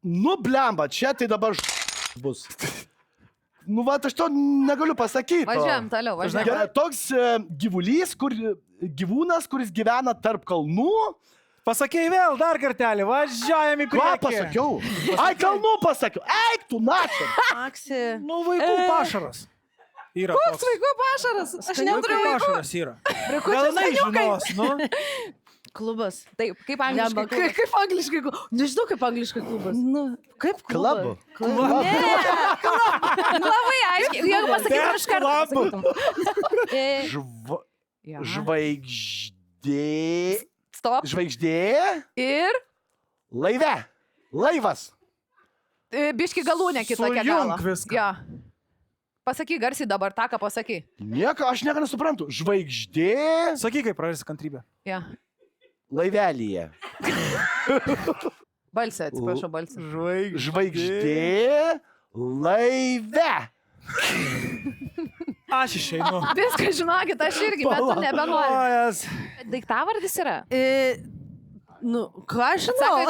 Nu, blemba, čia tai dabar bus. Nu, va, aš to negaliu pasakyti. Važiuojam toliau, važiuojam. Toks gyvūnas, kuris gyvena tarp kalnų. Pasakėjai vėl dar kartelį, važiuojam į Ką priekį. pasakiau? Ai, kalnų pasakiau. Eik, tu načia. Aksi. Nu, vaikų pašaras. Yra Koks vaikų pašaras? Aš neturiu vaikų vaikų. pašaras yra. Brikučių Gal jinai skaniukai. žinos, nu? Klubas. Taip, kaip angliškai klubas. Kaip angliškai klubas? Nežinau, kaip angliškai klubas. Nu, kaip Klabu. klubas? Ne, labai aiškiai. Jeigu pasakytum iš karto. pasakytum. Ja. Žvaigždė. Stop. Žvaigždė. Ir Laive. Laivas. biški galūnė kitokia Sujunk galo. viską. Ja. Pasakyk garsiai dabar tą, ką pasakai. Aš nieko nesuprantu. Žvaigždė. Sakyk, kaip prarasi kantrybę. Ja. Laivelyje. Balsė, atsiprašau, balsė. Žvaigždė. Laive. Aš išeinu. Viską žinokit, aš irgi, bet tu nebenori. Ojas. Daiktavardis yra. Nu, ką aš žinau?